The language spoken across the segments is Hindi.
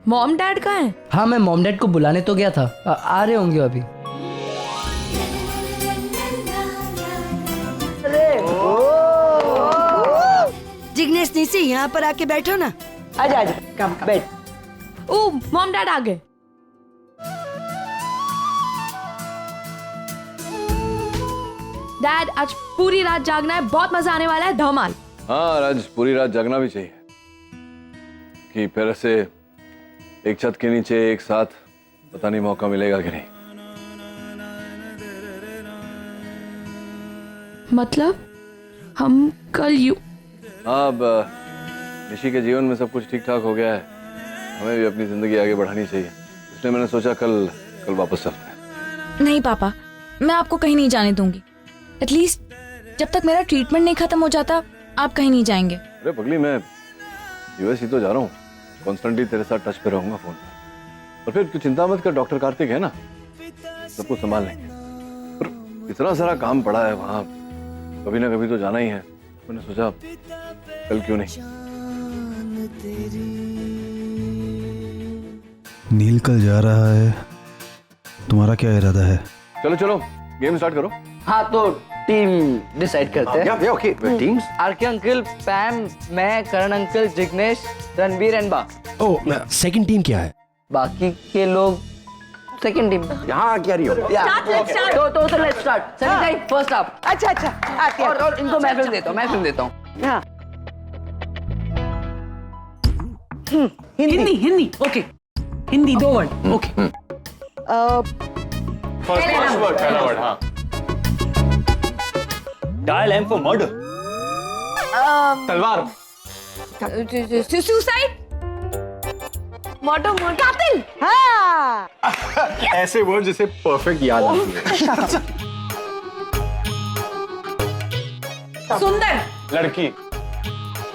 मॉम डैड कहाँ है? हाँ, मैं मॉम डैड को बुलाने तो गया था, आ रहे होंगे अभी। जिग्नेश नीचे यहाँ पर आके बैठो ना। आजा आजा, कम बैठ। ओ मॉम डैड आ गए। डैड आज पूरी रात जागना है, बहुत मजा आने वाला है, धमाल। हाँ राज, पूरी रात जागना भी चाहिए कि फिर ऐसे एक छत के नीचे एक साथ पता नहीं मौका मिलेगा कि नहीं। मतलब हम कल हाँ, अब निशी के जीवन में सब कुछ ठीक ठाक हो गया है, हमें भी अपनी जिंदगी आगे बढ़ानी चाहिए, इसलिए मैंने सोचा कल वापस चलते हैं। नहीं पापा, मैं आपको कहीं नहीं जाने दूंगी। एटलीस्ट जब तक मेरा ट्रीटमेंट नहीं खत्म हो जाता आप कहीं नहीं जाएंगे। अरे पगली, मैं यूएस ही तो जा रहा हूँ, कॉन्स्टेंटली तेरे साथ टच पे रहूंगा फोन पे। और फिर तू चिंता मत कर, डॉक्टर कार्तिक है ना, सब कुछ संभाल लेंगे। पर इतना सारा काम पड़ा है वहाँ, कभी ना कभी तो जाना ही है, मैंने सोचा कल क्यों नहीं। नील कल जा रहा है, तुम्हारा क्या इरादा है? चलो चलो गेम स्टार्ट करो। हाँ तो टीम डिसाइड करते हैं। Okay teams. आरके अंकल, पैम, मैं, करण अंकल, जिग्नेश, रणवीर एंड बा। ओह, सेकंड टीम क्या है? बाकी के लोग सेकंड टीम। यहाँ क्या रही हो? तो लेट्स स्टार्ट। सनी भाई फर्स्ट आप। अच्छा आते हैं। और इनको मैं फिल्म देता हूँ। हाँ। Hindi okay, Hindi 2 word okay. पहला वर्ड हाँ। Dial M for murder. तलवार। सुसाइड, मर्डर, कातिल। हाँ। ऐसे वर्ड जिसे परफेक्ट याद आती है। सुंदर। लड़की।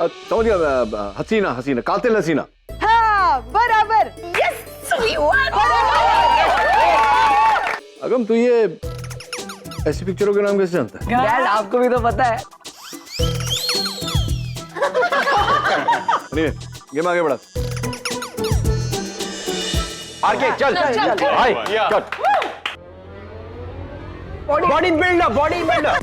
समझ गया, हसीना, कातिल हसीना। हाँ बराबर। यस अगम तू ये ऐसी पिक्चरों के नाम कैसे जानता है? डैड आपको भी तो पता है। गेम आगे बढ़ा। आगे चल भाई, कट। Body builder.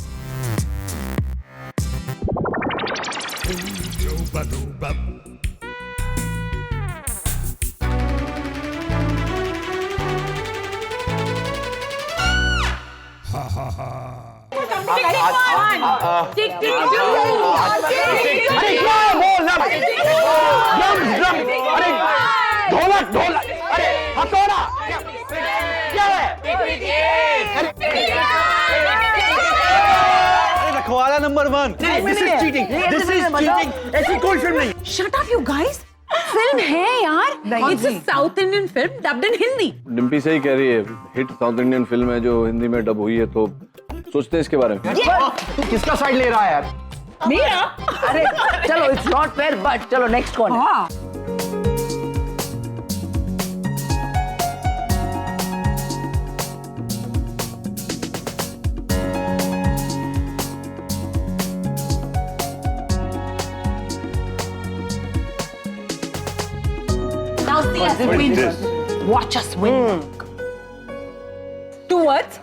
अरे क्या बोल रहा है? अरे ढोलक, अरे हथौड़ा, क्या है? अरे रखवाला नंबर 1। This is cheating. ऐसी कोई फिल्म नहीं। Shut up you guys, film है यार। It's a south Indian film dubbed in Hindi. Dimpy सही कह रही है, हिट साउथ इंडियन फिल्म है जो हिंदी में डब हुई है, तो सोचते हैं इसके बारे में। तू किसका साइड ले रहा है यार? मेरा। अरे चलो, इट्स नॉट फेयर, बट चलो नेक्स्ट कौन है? हाँ। Now see us win. Watch us win. 2 words.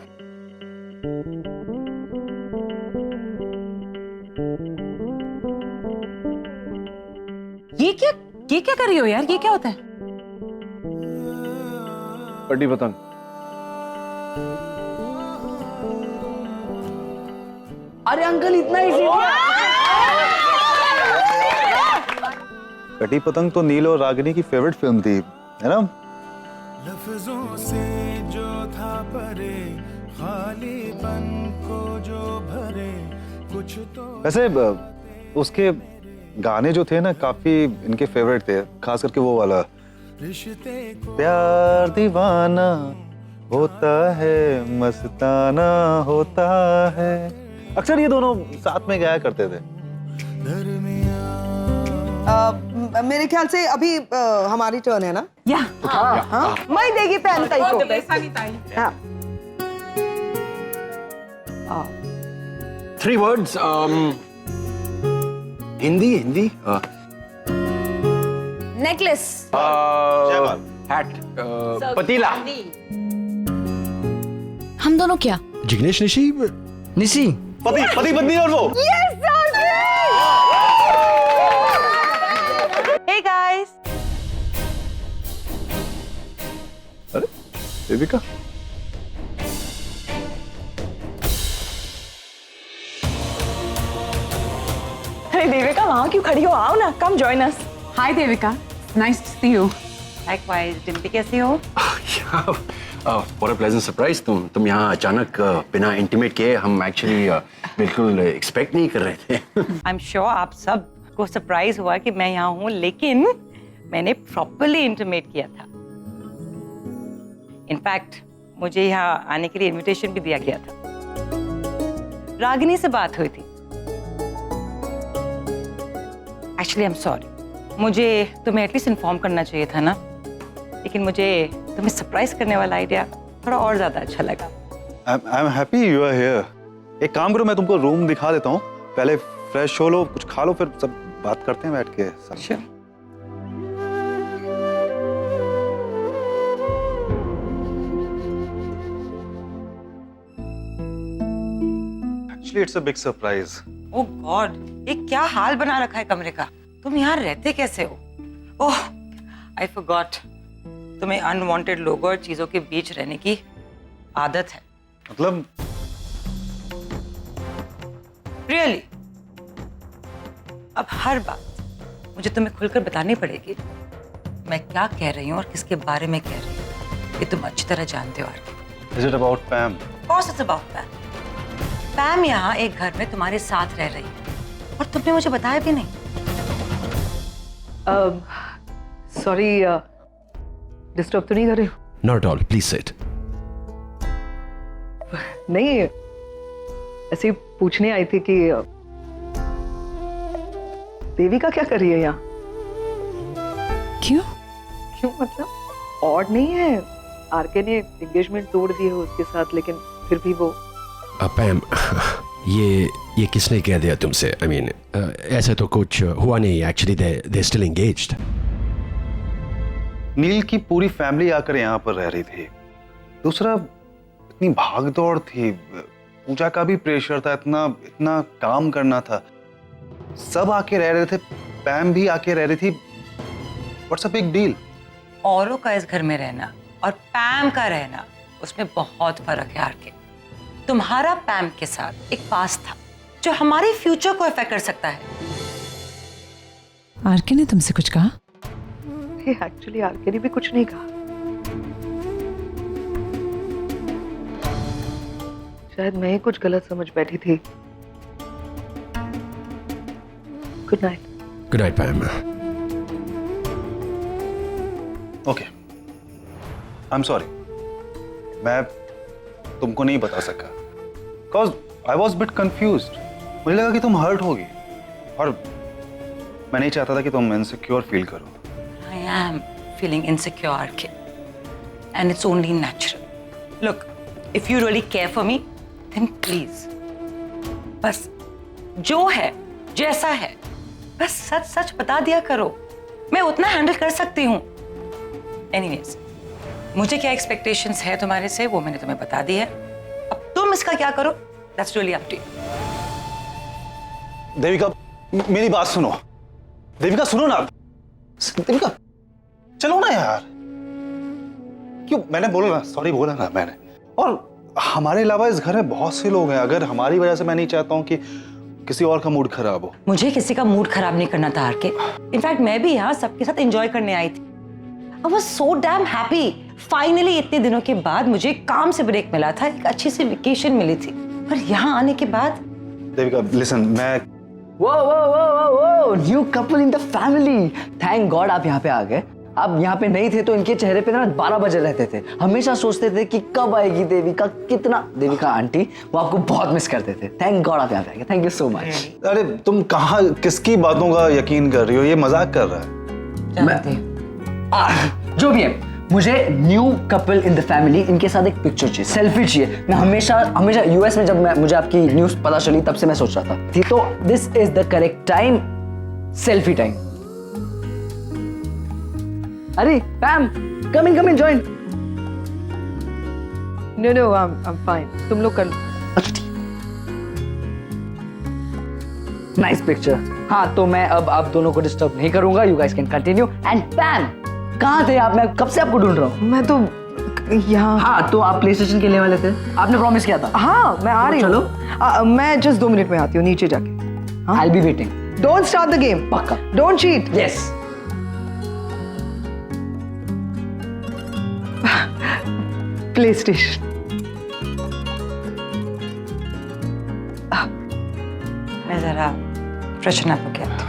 ये क्या कर रही हो यार? ये क्या होता है? कटी पतंग। अरे अंकल इतना ही कटी पतंग तो नील और रागिनी की फेवरेट फिल्म थी, है ना? लफ्जों से जो था परे, खालीपन को जो भरे, कुछ तो। वैसे उसके गाने जो थे ना काफी इनके फेवरेट थे, खास करके वो वाला प्यार दीवाना होता है, मस्ताना होता है। अक्सर ये दोनों साथ में गाया करते थे। मेरे ख्याल से अभी हमारी टर्न है ना? या हाँ, मैं देगी पहन ताई को। हाँ। 3 words। हिंदी नेकलेस। हैट पतीला हम दोनों क्या? जिग्नेश निशी निशी पति पति पत्नी और वो Hey guys. अरे देविका, अरे देविका वहाँ क्यों खड़ी हो? आओ ना, come join us. Hi Devika, nice to see you. Likewise, Dimpy कैसी हो? For a pleasant surprise. तुम यहाँ अचानक बिना इंटीमेट किए, हम एक्चुअली बिल्कुल एक्सपेक्ट नहीं कर रहे थे। I'm sure आप सब को सरप्राइज हुआ कि मैं यहाँ हूँ, लेकिन मैंने प्रॉपरली इंटीमेट किया था। इनफैक्ट मुझे यहाँ आने के लिए इनविटेशन भी दिया गया था। रागिनी से बात हुई थी। एक्चुअली आई एम सॉरी, मुझे तुम्हें एटलीस्ट इन्फॉर्म करना चाहिए था ना, लेकिन मुझे तुम्हें सरप्राइज करने वाला आइडिया थोड़ा और ज्यादा अच्छा लगा। I am happy you are here. एक काम करो, मैं तुमको रूम दिखा देता हूँ, पहले फ्रेश हो लो, कुछ खा लो, फिर सब बात करते हैं बैठ के। Sure. Actually it's a big surprise. Oh God, ये क्या हाल बना रखा है कमरे का? तुम यहाँ रहते कैसे हो? ओह, आई फॉरगॉट, तुम्हें अनवांटेड लोगों और चीजों के बीच रहने की आदत है। मतलब रियली? अब हर बात मुझे तुम्हें खुलकर बतानी पड़ेगी। मैं क्या कह रही हूँ और किसके बारे में कह रही हूँ, ये तुम अच्छी तरह जानते हो RK. Is it about Pam? Of course it's about Pam. Pam यहाँ एक घर में तुम्हारे साथ रह रही है और तुमने मुझे बताया भी नहीं। Sorry, डिस्टर्ब तो नहीं कर रही हो? Not at all, please sit. नहीं, ऐसे ही पूछने आई थी कि देविका क्या कर रही है यहाँ? क्यों? क्यों मतलब ऑड नहीं है? आरके ने एंगेजमेंट तोड़ दी है उसके साथ, लेकिन फिर भी वो पैम, ये किसने कह दिया तुमसे? आई मीन ऐसा तो कुछ हुआ नहीं। Actually they still engaged. Neel की पूरी फैमिली आकर यहाँ पर रह रही थी। दूसरा, इतनी भागदौड़ थी, पूजा का भी प्रेशर था, इतना काम करना था, सब आके रह रहे थे, पैम भी आके रह रही थी। What's a big deal? औरों का इस घर में रहना और पैम का रहना, उसमें बहुत फर्क है आरके। तुम्हारा पैम के साथ एक पास्ट था जो हमारे फ्यूचर को अफेक्ट कर सकता है। आरके ने तुमसे कुछ कहा? एक्चुअली आरके ने भी कुछ नहीं कहा। शायद मैं ही कुछ गलत समझ बैठी थी। Good night. Good night पैम। Okay, I am sorry, मैं तुमको नहीं बता सका, because I was bit confused. मुझे लगा कि तुम हर्ट होगी और मैं नहीं चाहता था कि तुम इनसिक्योर फील करो। I am feeling insecure, Arke, and it's only natural. Look, if you really care for me, then please, बस जो है, जैसा है, बस सच सच बता दिया करो। मैं उतना हैंडल कर सकती हूँ। Anyways, मुझे क्या एक्सपेक्टेशंस है तुम्हारे से, वो मैंने तुम्हें बता दी है। अब तुम इसका क्या करो, that's really up to you. Devika, मेरी बात सुनो। देविका सुनो ना। देविका चलो ना यार। क्यों? मैंने बोला ना, सॉरी बोला ना मैंने। और हमारे अलावा इस घर में बहुत से लोग हैं, अगर हमारी वजह से मैं नहीं चाहता हूँ कि किसी और का मूड खराब हो। मुझे किसी का मूड खराब नहीं करना था आरके। इनफैक्ट मैं भी यहाँ सबके साथ एंजॉय करने आई थी। I was so damn happy. Finally इतने दिनों के बाद मुझे काम से ब्रेक मिला था, एक अच्छी सी वेकेशन मिली थी। पर यहाँ आने के बाद देविका लिसन, मैं वो new couple in the family. Thank God आप यहाँ पे आ गए। आप यहाँ पे नहीं थे तो इनके चेहरे पे ना 12 बजे रहते थे। हमेशा सोचते थे कि कब आएगी देविका, कितना देविका आंटी वो आपको बहुत मिस करते थे। थैंक गॉड आप यहाँ पे आ गए। Thank you so much. अरे तुम कहाँ किसकी बातों का यकीन कर रही हो? ये मजाक कर रहा है। जो भी है, मुझे new couple in the family, इनके साथ एक पिक्चर चाहिए, सेल्फी चाहिए। मैं हमेशा यूएस में जब मुझे आपकी न्यूज़ पता चली तब से मैं सोच रहा था। तो this is the correct time, selfie time. अरे Pam, come in join. No I am fine, तुम लोग कर लो। अच्छा ठीक, नाइस पिक्चर। हाँ तो मैं अब आप दोनों को डिस्टर्ब नहीं करूंगा, you guys can continue. And Pam, कहाँ थे आप? मैं कब से आपको ढूंढ रहा हूँ। मैं तो यहाँ। हाँ तो आप प्ले स्टेशन खेलने वाले थे, आपने प्रॉमिस किया था। हाँ मैं आ रही हूँ। चलो। मैं जस्ट 2 मिनट में आती हूँ नीचे जाके। I'll be waiting. Don't start the game. पक्का। Don't cheat. Yes. PlayStation. मैं जरा फ्रेशन अप हो गया था।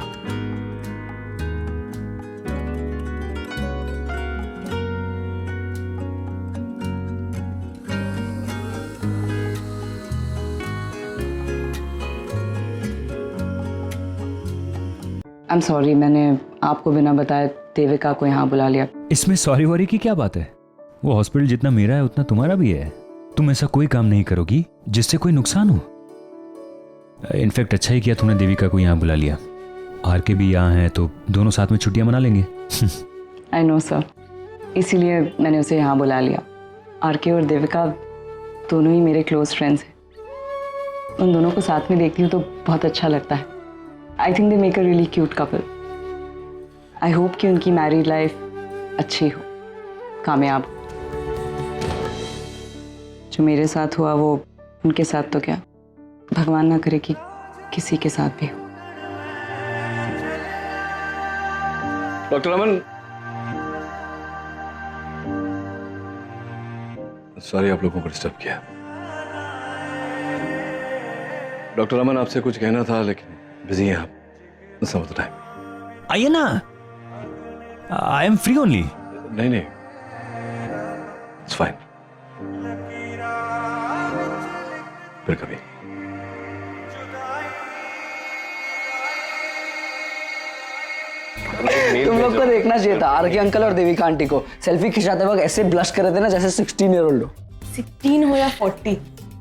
I'm sorry, मैंने आपको बिना बताए देविका को यहाँ बुला लिया। इसमें सॉरी वॉरी की क्या बात है? वो हॉस्पिटल जितना मेरा है उतना तुम्हारा भी है। तुम ऐसा कोई काम नहीं करोगी जिससे कोई नुकसान हो। इनफैक्ट अच्छा ही किया तुमने देविका को यहाँ बुला लिया। आर के भी यहाँ है तो दोनों साथ में छुट्टियां मना लेंगे। आई नो सर, इसीलिए मैंने उसे यहाँ बुला लिया। आर के और देविका दोनों ही मेरे क्लोज फ्रेंड्स हैं। उन दोनों को साथ में देखती हूँ तो बहुत अच्छा लगता है। I think they make a really cute couple. I hope कि उनकी मैरिड लाइफ अच्छी हो, कामयाब हो। जो मेरे साथ हुआ वो उनके साथ तो क्या, भगवान ना करे कि किसी के साथ भी हो। डॉक्टर अमन, सॉरी आप लोगों को डिस्टर्ब किया। डॉक्टर अमन आपसे कुछ कहना था लेकिन बिजी हैं आप, सम ऑफ द टाइम। आइए ना, आई एम फ्री ओनली। नहीं इट्स फाइन, फिर कभी। तुम लोग को देखना चाहिए था आर के अंकल और देविका आंटी को सेल्फी खिंचाते वक्त ऐसे ब्लश कर रहे थे ना जैसे 16 ईयर ओल्ड हो। 16 हो या 40,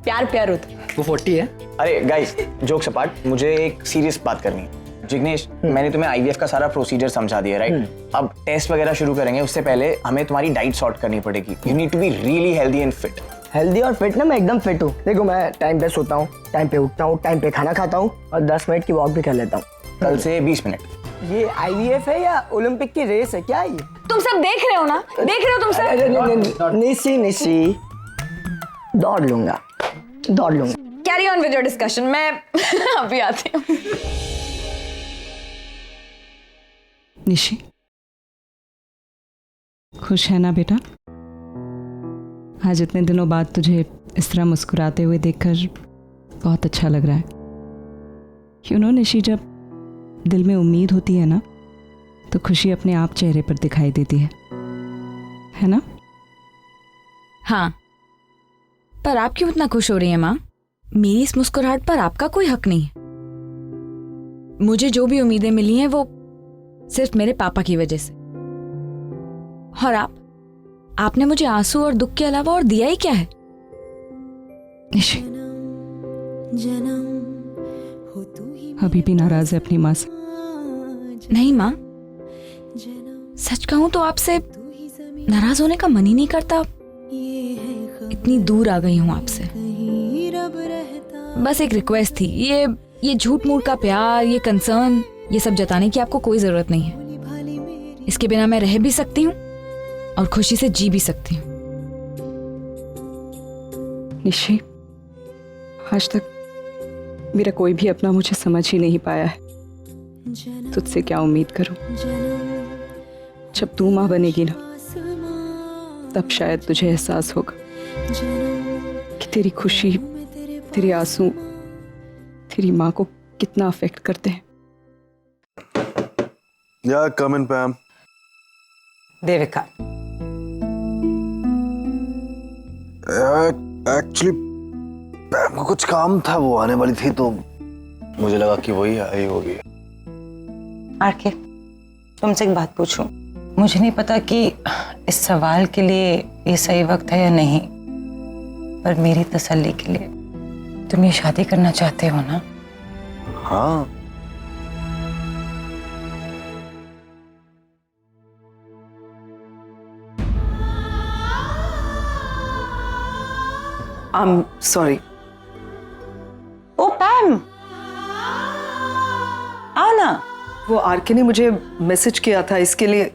प्यार होता। वो 40 है। अरे गाइस, जोक्स अपार्ट, मुझे एक सीरियस बात करनी है। जिग्नेश, मैंने तुम्हें आईवीएफ का सारा प्रोसीजर समझा दिया, राइट? अब टेस्ट वगैरह शुरू करेंगे, उससे पहले हमें तुम्हारी डाइट सॉर्ट करनी पड़ेगी। You need to be really healthy and fit. Healthy और फिट ना, मैं एकदम फिट हूँ। देखो मैं टाइम पे सोता हूँ, टाइम पे उठता हूँ, टाइम पे खाना खाता हूँ और 10 मिनट की वॉक भी कर लेता हूँ। कल से 20 मिनट। ये आईवीएफ है या ओलंपिक की रेस है क्या ये? तुम सब देख रहे हो ना, देख रहे हो तुम सब। निशी दौड़ लूंगा। Carry on with your discussion, मैं अभी आती हूँ। निशी, खुश है ना बेटा? आज इतने दिनों बाद तुझे इस तरह मुस्कुराते हुए देखकर बहुत अच्छा लग रहा है। यू नो निशी, जब दिल में उम्मीद होती है ना तो खुशी अपने आप चेहरे पर दिखाई देती है ना? हाँ, पर आप क्यों इतना खुश हो रही हैं माँ? मेरी इस मुस्कुराहट पर आपका कोई हक नहीं है। मुझे जो भी उम्मीदें मिली हैं वो सिर्फ मेरे पापा की वजह से। और आपने मुझे आंसू और दुख के अलावा और दिया ही क्या है? निशी, अभी भी नाराज है अपनी माँ से? नहीं माँ, सच कहूं तो आपसे नाराज होने का मन ही नहीं करता। इतनी दूर आ गई हूं आपसे। बस एक रिक्वेस्ट थी, ये झूठ मूठ का प्यार, ये कंसर्न, ये सब जताने की आपको कोई जरूरत नहीं है। इसके बिना मैं रह भी सकती हूँ और खुशी से जी भी सकती हूँ। निशी, आज तक मेरा कोई भी अपना मुझे समझ ही नहीं पाया है। तुझसे क्या उम्मीद करूं? जब तू माँ बनेगी ना तब शायद तुझे एहसास होगा कि तेरी खुशी, तेरे आंसू तेरी माँ को कितना अफेक्ट करते हैं। Yeah, come in, Pam. Devika, actually Pam को कुछ काम था, वो आने वाली थी तो मुझे लगा कि वही आई होगी। आरके, तुमसे एक बात पूछूं? मुझे नहीं पता कि इस सवाल के लिए ये सही वक्त है या नहीं, पर मेरी तसल्ली के लिए तुम ये शादी करना चाहते हो ना? हाँ। I am sorry. ओ पैम, आओ ना। वो आरके ने मुझे मैसेज किया था, इसके लिए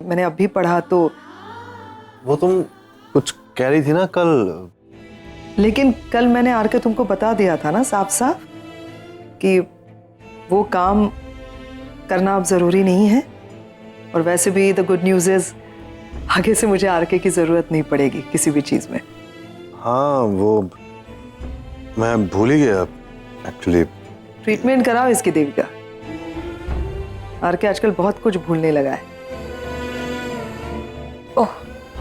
मैंने अभी पढ़ा तो। वो तुम कुछ कह रही थी ना कल। लेकिन कल मैंने आरके तुमको बता दिया था ना साफ साफ कि वो काम करना अब जरूरी नहीं है। और वैसे भी द गुड न्यूज इज आगे से मुझे आरके की जरूरत नहीं पड़ेगी किसी भी चीज में। हाँ वो मैं भूल ही गया एक्चुअली। ट्रीटमेंट कराओ इसकी देविका। आरके आजकल बहुत कुछ भूलने लगा है। ओह,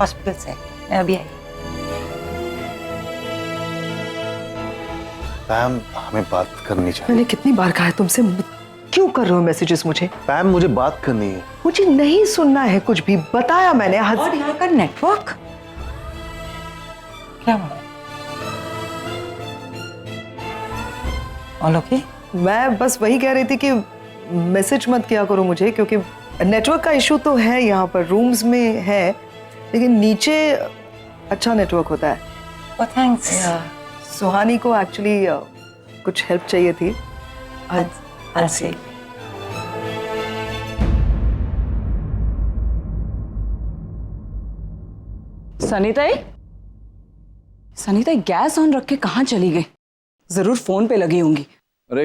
हॉस्पिटल से मैं अभी आई। पैम हमें बात करनी चाहिए। मैंने कितनी बार कहा है तुमसे, क्यों कर रहे हो मैसेजेस मुझे? पैम मुझे बात करनी है। मुझे नहीं सुनना है कुछ भी, बताया मैंने। और यहाँ का नेटवर्क क्या हुआ? All okay? मैं बस वही कह रही थी कि मैसेज मत किया करो मुझे, क्योंकि नेटवर्क का इशू तो है यहाँ पर, रूम्स में है, लेकिन नीचे अच्छा नेटवर्क होता है। ओह थैंक्स। सुहानी को एक्चुअली कुछ हेल्प चाहिए थी। अच्छे। सनीता गैस ऑन रख के कहाँ चली गई? जरूर फोन पे लगी होंगी। अरे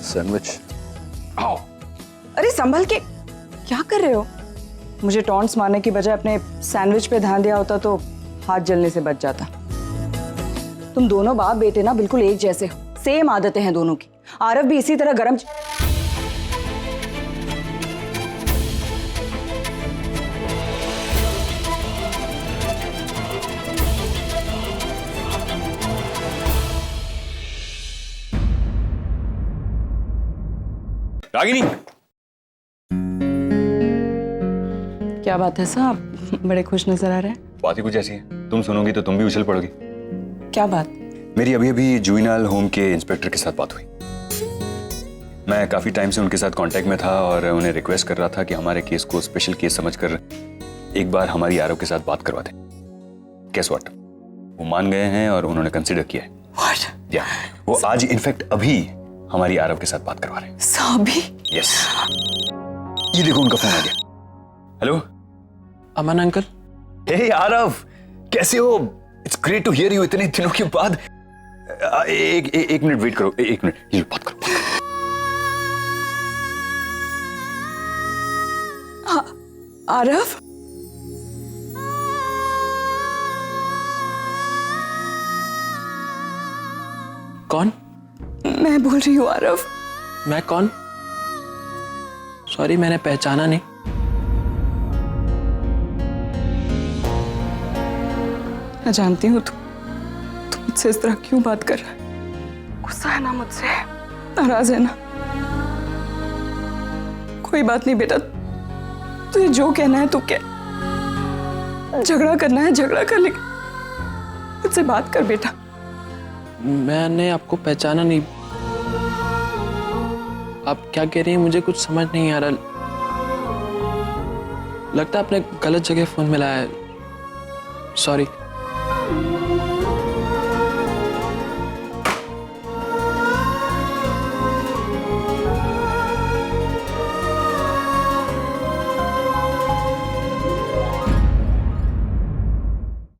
सैंडविच। अरे संभल के, क्या कर रहे हो? मुझे टॉन्ट्स मारने की बजाय अपने सैंडविच पे ध्यान दिया होता तो हाथ जलने से बच जाता। तुम दोनों बाप बेटे ना बिल्कुल एक जैसे हो, सेम आदतें हैं दोनों की। आरव भी इसी तरह गरम रागिनी, क्या बात है साहब, बड़े खुश नजर आ रहे हैं। बात ही कुछ ऐसी है, तुम सुनोगी तो तुम भी उछल पड़ोगी। क्या बात? मेरी अभी अभी जुवेनाइल होम के इंस्पेक्टर के साथ बात हुई। मैं काफी टाइम से उनके साथ कांटेक्ट में था और उन्हें रिक्वेस्ट कर रहा था कि हमारे केस को स्पेशल केस समझकर एक बार हमारी आरव के साथ बात करवा दें। गेस व्हाट, वो मान गए हैं और उन्होंने कंसिडर किया है। What? या वो आज इनफैक्ट अभी हमारी आरव के साथ बात करवा रहे हैं। साबी? यस, ये देखो उनका फोन आ गया। Hello Aman uncle. Hey Aarav, कैसे हो? It's great to hear you इतने दिनों के बाद। एक मिनट वेट करो, एक मिनट, ये बात करो। आरव, कौन? मैं बोल रही हूँ आरव। मैं कौन? सॉरी, मैंने पहचाना नहीं। मैं जानती हूँ तू मुझसे इस तरह क्यों बात कर रहा है। गुस्सा है ना मुझसे, नाराज है ना? कोई बात नहीं बेटा, तुझे जो कहना है तू कह। झगड़ा करना है झगड़ा कर, लेकिन मुझसे बात कर बेटा। मैंने आपको पहचाना नहीं। आप क्या कह रही हैं? मुझे कुछ समझ नहीं आ रहा। लगता है आपने गलत जगह फोन मिलाया है। सॉरी।